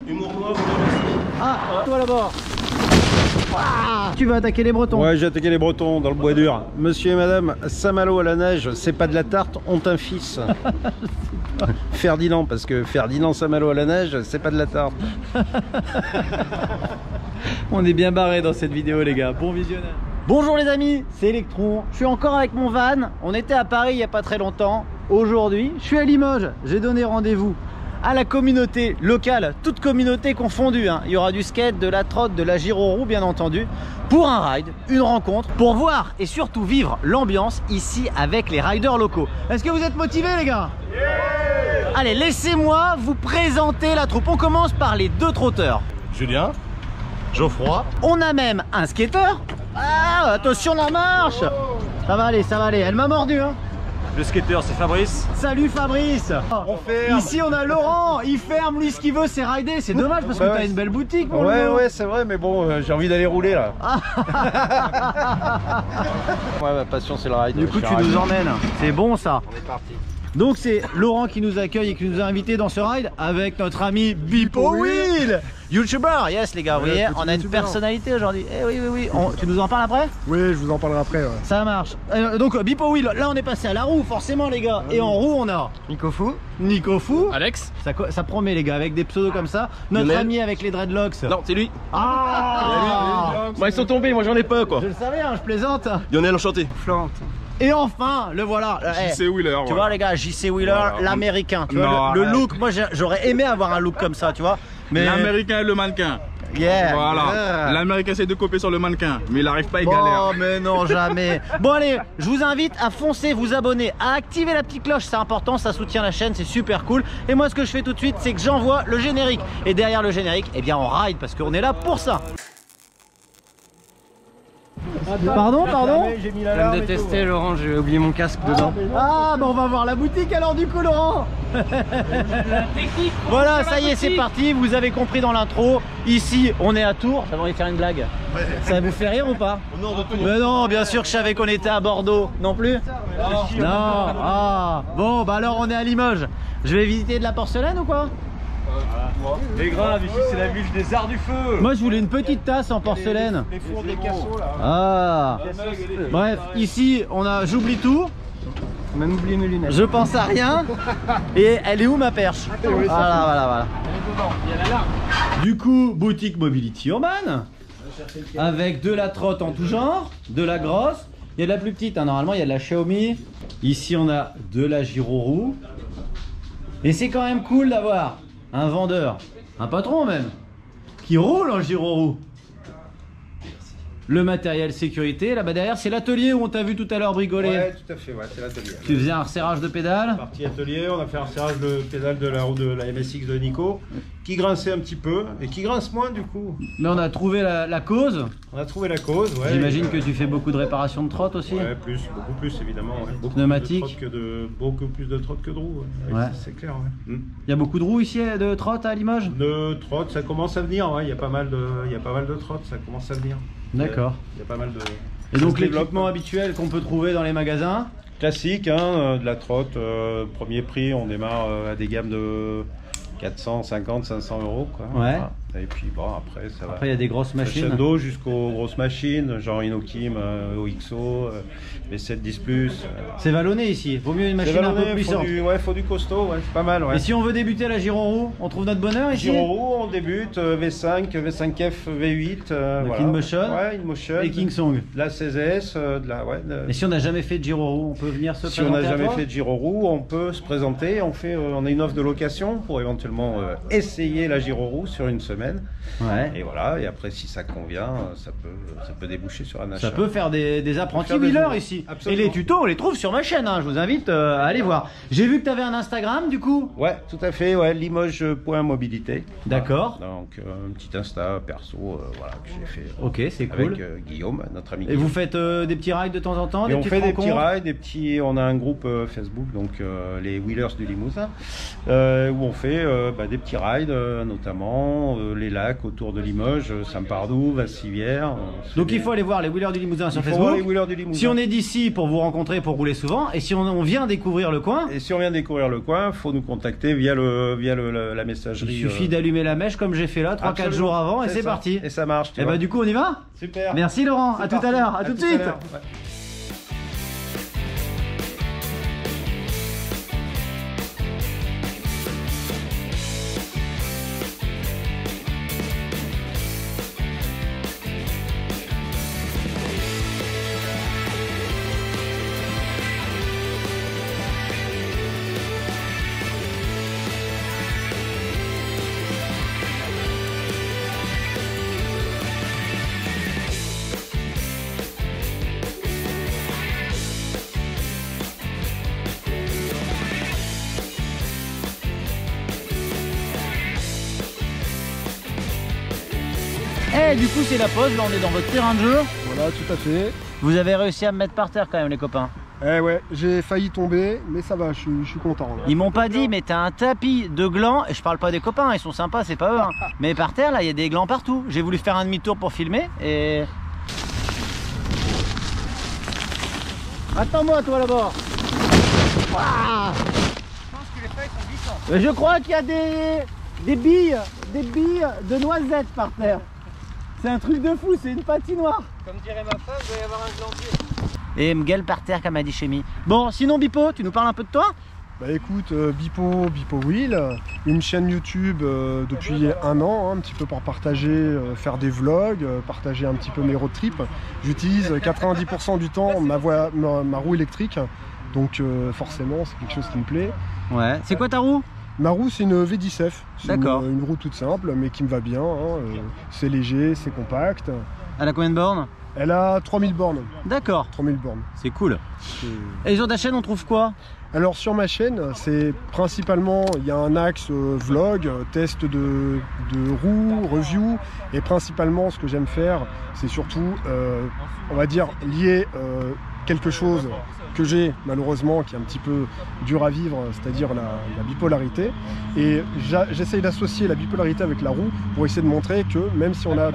Humour noir, vous aussi. Ah, toi là-bas. Ah, tu vas attaquer les Bretons. Ouais, j'ai attaqué les Bretons dans le bois dur. Monsieur et madame, Saint-Malo à la neige, c'est pas de la tarte, ont un fils. Ferdinand, parce que Ferdinand Saint-Malo à la neige, c'est pas de la tarte. On est bien barré dans cette vidéo les gars, bon visionnage. Bonjour les amis, c'est Electron. Je suis encore avec mon van. On était à Paris il n'y a pas très longtemps. Aujourd'hui, je suis à Limoges. J'ai donné rendez-vous à la communauté locale, toute communauté confondue, hein. Il y aura du skate, de la trotte, de la gyroroue bien entendu, pour un ride, une rencontre, pour voir et surtout vivre l'ambiance ici avec les riders locaux. Est-ce que vous êtes motivés les gars? Yeah. Allez, laissez-moi vous présenter la troupe. On commence par les deux trotteurs. Julien, Geoffroy. On a même un skateur. Ah, attention la marche. Ça va aller, ça va aller. Elle m'a mordu hein. Le skateur, c'est Fabrice. Salut Fabrice. On ferme. Ici on a Laurent, il ferme, lui ce qu'il veut c'est rider. C'est dommage parce que t'as une belle boutique mon Ouais, Laurent. ouais, c'est vrai, mais bon, j'ai envie d'aller rouler là. Ouais, ma passion c'est le ride. Du coup tu nous emmènes, c'est bon ça. On est parti. Donc c'est Laurent qui nous accueille et qui nous a invités dans ce ride avec notre ami Bipo Will, YouTuber. Yes les gars, vous voyez, on a une personnalité aujourd'hui. Eh oui, oui, oui. Tu nous en parles après? Oui, je vous en parlerai après. Ouais. Ça marche. Donc Bipo Will, là on est passé à la roue forcément les gars. Et en roue on a Nico Fou. Nico Fou. Alex. Ça promet les gars, avec des pseudos comme ça. Notre Lionel. ami avec les dreadlocks. Non, c'est lui. Ah, Moi, ils sont tombés, moi j'en ai pas quoi. je le savais, hein, je plaisante. Lionel, enchanté. Flante. Et enfin, le voilà. JC Wheeler. Tu vois les gars, JC Wheeler, Voilà. l'américain. Tu vois, Non, le arrête. look, moi j'aurais aimé avoir un look comme ça, tu vois. Mais L'américain et le mannequin. yeah. Voilà. L'américain essaie de copier sur le mannequin, mais il n'arrive pas, il Oh galère. mais non jamais. Bon allez, je vous invite à foncer, vous abonner, à activer la petite cloche, c'est important, ça soutient la chaîne, c'est super cool. Et moi ce que je fais tout de suite, c'est que j'envoie le générique. Et derrière le générique, eh bien on ride parce qu'on est là pour ça. Pardon, pardon. J'ai mis Je viens de tester Laurent, j'ai oublié mon casque dedans. Ah bah on va voir la boutique alors du coup Laurent. Voilà, ça y est, c'est parti, vous avez compris dans l'intro. Ici, on est à Tours. Ça va envie de faire une blague. Ça vous fait rire ou pas? Mais non, bien sûr que je savais qu'on était à Bordeaux. Non plus? Non. Ah. Bon, bah alors on est à Limoges. Je vais visiter de la porcelaine ou quoi? Et grave, ici c'est la ville des arts du feu. Moi je voulais une petite tasse en porcelaine. Les fours des cassots là. Ah. Bref, ici on a j'oublie tout. On a oublié mes lunettes. Je pense à rien. Et elle est où ma perche? Voilà. Du coup, boutique Mobility Urban. Avec de la trotte en tout genre, de la grosse. Il y a de la plus petite, hein. Normalement il y a de la Xiaomi. Ici on a de la gyroroue. Et c'est quand même cool d'avoir un vendeur, un patron même, qui roule en gyroroue. Le matériel sécurité, là-bas derrière c'est l'atelier où on t'a vu tout à l'heure bricoler. Ouais, tout à fait, ouais, c'est l'atelier. Tu faisais un resserrage de pédales. Partie atelier, on a fait un serrage de pédale de la roue de la MSX de Nico, qui grinçait un petit peu et qui grince moins du coup. Mais on a trouvé la cause. On a trouvé la cause, ouais. J'imagine que tu fais beaucoup de réparations de trotte aussi. Ouais, beaucoup plus évidemment. Ouais. Beaucoup Pneumatique. Beaucoup plus de trotte que de roues. Ouais. Ouais. C'est clair. Ouais. Il y a beaucoup de roues ici de trotte à Limoges. De trotte, ça commence à venir. Ouais. Il y a pas mal de trottes, ça commence à venir. D'accord. Il y a pas mal de. Et donc Ça se développe. l'équipement habituel qu'on peut trouver dans les magasins. Classique, hein, de la trotte. Premier prix, on démarre à des gammes de 450, 500 euros. Quoi. Ouais. Voilà. Et puis bon, après ça va. Après il y a des grosses machines. Crescendo jusqu'aux grosses machines, genre Inokim, OXO, V7 10 Plus. C'est vallonné ici. Vaut mieux une machine un peu puissante. Faut du costaud, ouais, c'est pas mal. Ouais. Et si on veut débuter la gyroroue, on trouve notre bonheur ici. Gyroroue, on débute V5, V5F, V8. Donc InMotion. Ouais, InMotion. Et Kingsong. De la 16S, Et si on n'a jamais fait de gyroroue, on peut venir se Si présenter on n'a à jamais toi fait de gyroroue, on peut se présenter. On a une offre de location pour éventuellement essayer la gyroroue sur une semaine. Ouais. Et voilà. Et après, si ça convient, ça peut déboucher sur un achat. Ça peut faire des apprentis faire des wheelers jours. ici. Absolument. Et les tutos, on les trouve sur ma chaîne. Hein. Je vous invite à aller voir. J'ai vu que tu avais un Instagram du coup. Ouais, tout à fait. Ouais, Limoges.mobilité. D'accord. Voilà. Donc un petit Insta perso, voilà, que j'ai fait. Ok, c'est cool. Avec Guillaume, notre ami. Et vous faites des petits rides de temps en temps, Et des on petites fait des petits rencontres rides, on a un groupe Facebook, donc les Wheelers du Limousin, où on fait des petits rides, notamment les lacs autour de Limoges, Saint-Pardoux, Vassivière. Donc il faut aller voir les Wheelers du Limousin sur Il faut voir Facebook. les Wheelers du Limousin. Si on est d'ici pour vous rencontrer, pour rouler souvent, et si on vient découvrir le coin, Et si on vient découvrir le coin, faut nous contacter via la messagerie. il suffit d'allumer la mèche comme j'ai fait là 3-4 Absolument. jours avant et c'est ça. parti. Et ça marche. Et bah du coup on y va. Super. Merci Laurent, à tout à l'heure, à tout de suite. Ouais. Et du coup c'est la pause, là on est dans votre terrain de jeu. Voilà, tout à fait. Vous avez réussi à me mettre par terre quand même les copains. Eh ouais, j'ai failli tomber, mais ça va, je suis content. Là. Ils m'ont pas dit mais t'as un tapis de glands, et je parle pas des copains, ils sont sympas, c'est pas eux. Hein. Mais par terre là il y a des glands partout. J'ai voulu faire un demi-tour pour filmer et... Attends-moi toi là-bas. Je crois qu'il y a des billes de noisettes par terre. C'est un truc de fou, c'est une patinoire. Comme dirait ma femme, il doit y avoir un glandier. Et Mguel par terre comme a dit Chémy. Bon, sinon Bipo, tu nous parles un peu de toi? Bah écoute, Bipo Wheel, une chaîne YouTube depuis un an, un petit peu pour partager, faire des vlogs, partager un petit peu mes road trips. J'utilise 90% du temps ma roue électrique, donc forcément c'est quelque chose qui me plaît. Ouais. C'est quoi ta roue? Ma roue c'est une V10F, c'est D'accord. une roue toute simple mais qui me va bien, hein, c'est léger, c'est compact. Elle a combien de bornes? Elle a 3000 bornes, D'accord, 3000 bornes. c'est cool. Et sur ta chaîne on trouve quoi? Alors sur ma chaîne, c'est principalement, il y a un axe vlog, test de roues, review, et principalement ce que j'aime faire, c'est surtout, on va dire, lier quelque chose que j'ai malheureusement, qui est un petit peu dur à vivre, c'est-à-dire la bipolarité, et j'essaye d'associer la bipolarité avec la roue pour essayer de montrer que même si on a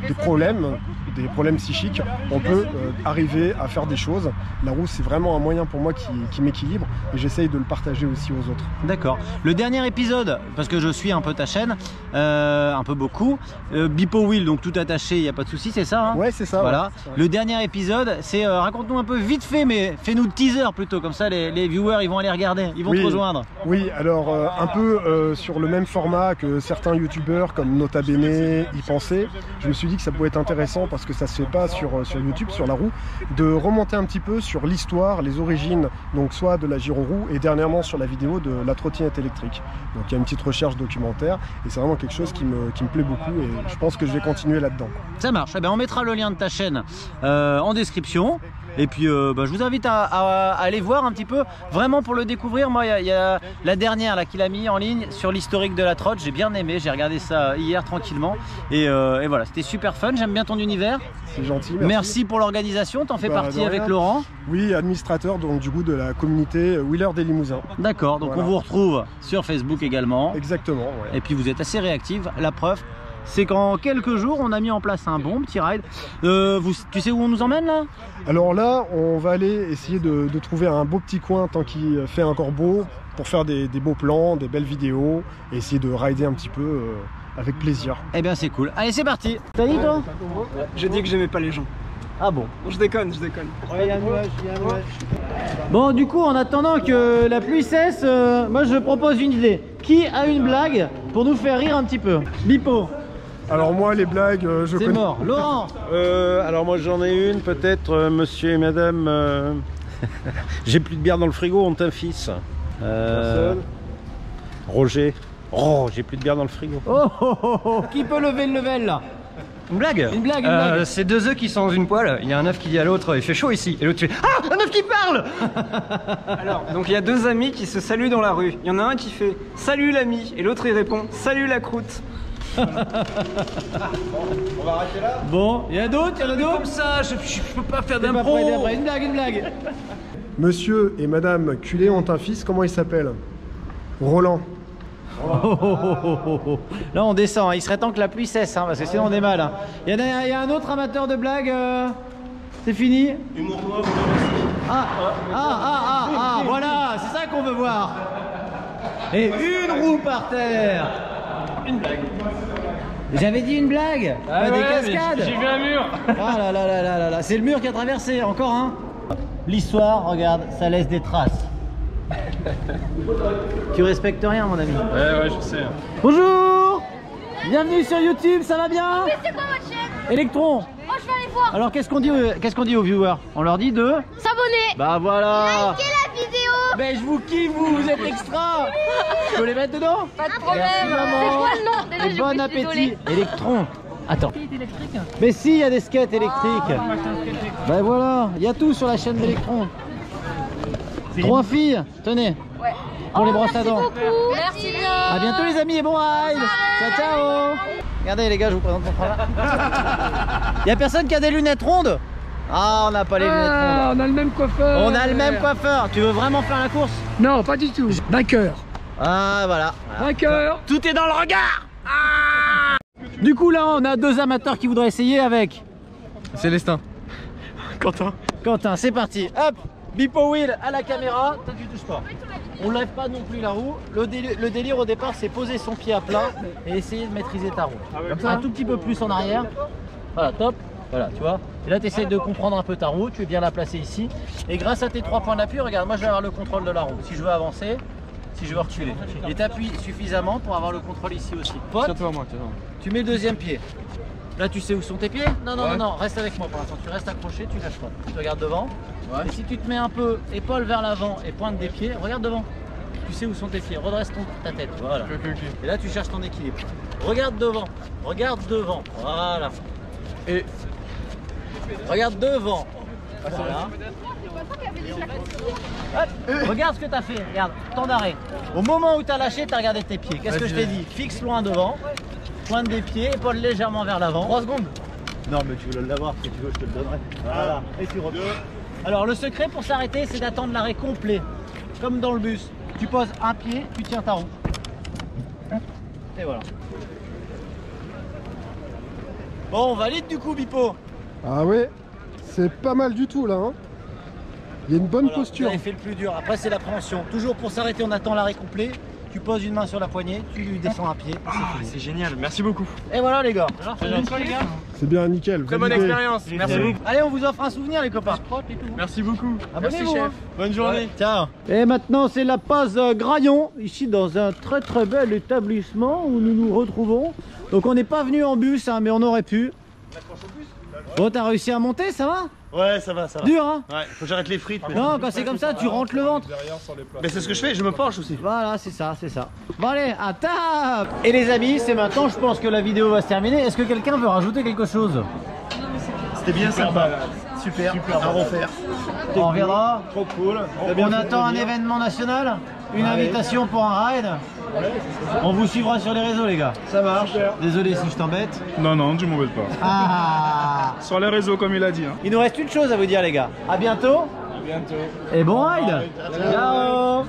des problèmes psychiques, on peut arriver à faire des choses. La roue c'est vraiment un moyen pour moi qui m'équilibre, et j'essaye de le partager aussi aux autres. D'accord. Le dernier épisode, parce que je suis un peu ta chaîne, un peu beaucoup, Bipo Wheel, donc tout attaché, il n'y a pas de souci, c'est ça hein? Ouais, c'est ça. Voilà. Ouais, c'est ça. Le dernier épisode, c'est raconte-nous un peu vite fait, mais fais-nous le teaser plutôt, comme ça les viewers ils vont aller regarder, ils vont te rejoindre. Oui, alors un peu sur le même format que certains youtubeurs comme Nota Bene y pensaient, je me suis dit que ça pouvait être intéressant parce que ça se fait pas sur YouTube, sur la roue, de remonter un petit peu sur l'histoire, les origines, donc soit de la gyroroue et dernièrement sur la vidéo de la trottinette électrique. Donc il y a une petite recherche documentaire et c'est vraiment quelque chose qui me plaît beaucoup et je pense que je vais continuer là-dedans. Ça marche, eh bien, on mettra le lien de ta chaîne en description. Et puis je vous invite à aller voir un petit peu, vraiment pour le découvrir. Moi il y a la dernière là qu'il a mis en ligne sur l'historique de la trotte, j'ai bien aimé, j'ai regardé ça hier tranquillement. Et voilà, c'était super fun, j'aime bien ton univers. C'est gentil, Merci pour l'organisation, t'en fais partie de avec rien. Laurent. Oui, administrateur donc du coup de la communauté Wheeler des Limousins. D'accord, donc Voilà. on vous retrouve sur Facebook également. Exactement, ouais. Et puis vous êtes assez réactive, la preuve c'est qu'en quelques jours on a mis en place un bon petit ride. Tu sais où on nous emmène là? Alors là, on va aller essayer de trouver un beau petit coin tant qu'il fait encore beau pour faire des beaux plans, des belles vidéos et essayer de rider un petit peu avec plaisir. Eh bien c'est cool, allez c'est parti. T'as dit toi? J'ai dit que j'aimais pas les gens. Ah bon? Je déconne, je déconne. Bon du coup en attendant que la pluie cesse, moi je propose une idée. Qui a une blague pour nous faire rire un petit peu? Bipo. Alors moi les blagues, je C'est connais... mort. Laurent. Alors moi j'en ai une, peut-être monsieur et madame. J'ai plus de bière dans le frigo, ont un fils. Personne. Roger. Oh, j'ai plus de bière dans le frigo. Oh. Qui peut lever le level là? Une blague? Une blague. C'est deux œufs qui sont dans une poêle. Il y a un œuf qui dit à l'autre, il fait chaud ici. Et l'autre fait, ah, un œuf qui parle. Alors, donc il y a deux amis qui se saluent dans la rue. Il y en a un qui fait, salut l'ami. Et l'autre il répond, salut la croûte. Bon, il y en a d'autres, Comme ça, je peux pas faire T'es pas d'impro. prêt, après. Une blague. Monsieur et madame Culé ont un fils, comment il s'appelle? Roland. Là on descend, hein. Il serait temps que la pluie cesse, hein, parce que sinon on est mal. Hein. Il y a un autre amateur de blagues. C'est fini. Humour noir, vous aussi. Voilà, c'est ça qu'on veut voir. Et une roue par terre. Une blague. J'avais dit une blague. Pas des cascades. J'ai vu un mur. Ah là là là là là là. C'est le mur qui a traversé, encore un. L'histoire, regarde, ça laisse des traces. Tu respectes rien, mon ami. Ouais, je sais. Bonjour. Bienvenue sur YouTube, ça va bien? Mais c'est quoi votre chaîne? Électron. Moi je vais aller voir. Alors qu'est-ce qu'on dit aux viewers? On leur dit de... S'abonner. Bah voilà. Likez la vidéo. Mais je vous kiffe, vous êtes extra. Je peux les mettre dedans? Pas de problème. Merci, maman. C'est quoi le nom? Déjà, Et bon appétit. Électron. Attends. Mais si, il y a des skates électriques. Bah voilà, il y a tout sur la chaîne d'Électron. 3 filles, tenez. Ouais. Pour les brosses à dents. Merci bien. A bientôt les amis et bon ride. Ciao ciao. Regardez les gars, je vous présente mon travail. Il y a personne qui a des lunettes rondes? Ah, on n'a pas les lunettes rondes. On a le même coiffeur. On a le même coiffeur. Tu veux vraiment faire la course? Non, pas du tout. Vainqueur. Ah voilà. Vainqueur. Tout est dans le regard. Du coup là on a 2 amateurs qui voudraient essayer avec Célestin. Quentin, c'est parti. Hop, Bipo Wheel à la caméra. Toi tu touches pas. On lève pas non plus la roue. Le délire au départ c'est poser son pied à plat et essayer de maîtriser ta roue. Comme ça, un tout petit peu plus en arrière. Voilà, top. Voilà, tu vois. Et là tu essaies de comprendre un peu ta roue. Tu veux bien la placer ici. Et grâce à tes 3 points d'appui, regarde, moi je vais avoir le contrôle de la roue. Si je veux avancer, si je veux reculer. Et t'appuies suffisamment pour avoir le contrôle ici aussi. Pote, Tiens-toi à moi, tu mets le 2e pied. Là tu sais où sont tes pieds? Non, non, non, non, reste avec moi pour l'instant. Tu restes accroché, tu lâches pas. Tu regardes devant. Et si tu te mets un peu épaule vers l'avant et pointe des pieds, regarde devant. Tu sais où sont tes pieds, redresse ta tête. Voilà. Et là tu cherches ton équilibre. Regarde devant. Regarde devant. Voilà. Et regarde devant. Voilà. Hop, regarde ce que tu as fait, regarde, temps d'arrêt. Au moment où tu as lâché, tu as regardé tes pieds. Qu'est-ce que je t'ai dit? Fixe loin devant, pointe des pieds, épaule légèrement vers l'avant. 3 secondes. Non mais tu veux l'avoir, si tu veux je te le donnerai. Voilà, et tu reviens. Alors le secret pour s'arrêter, c'est d'attendre l'arrêt complet. Comme dans le bus. Tu poses un pied, tu tiens ta roue. Et voilà. Bon, on valide du coup, Bipo. Ah ouais, c'est pas mal du tout là. Hein. Il y a une bonne posture. Vous avez fait le plus dur. Après, c'est l'appréhension. Toujours pour s'arrêter, on attend l'arrêt complet. Tu poses une main sur la poignée, tu lui descends un pied. C'est génial, merci beaucoup. Et voilà les gars. C'est bien nickel. Très bonne validé. expérience, merci beaucoup. Allez, on vous offre un souvenir les copains. Merci beaucoup. Abonnez-vous. chef. Hein. Bonne journée. Ciao. Et maintenant, c'est la pause Graillon, ici dans un très très bel établissement où nous nous retrouvons. Donc on n'est pas venu en bus, hein, mais on aurait pu. Bon, t'as réussi à monter, ça va? Ouais, ça va, ça va. Dur, hein? Ouais, faut que j'arrête les frites. Mais... Non, quand c'est comme ça, tu rentres le ventre. Mais c'est ce que je fais, je me penche aussi. Voilà, c'est ça, c'est ça. Bon allez, à table. Et les amis, c'est maintenant, je pense que la vidéo va se terminer. Est-ce que quelqu'un veut rajouter quelque chose? C'était bien sympa. Super, à refaire. On reviendra. Trop cool. On attend un événement national, une invitation pour un ride. On vous suivra sur les réseaux les gars. Ça marche. Désolé si je t'embête. Non, non, tu m'embêtes pas. Ah. Sur les réseaux, comme il a dit. Hein. Il nous reste une chose à vous dire les gars. À bientôt. À bientôt. Et bon ride. Ciao.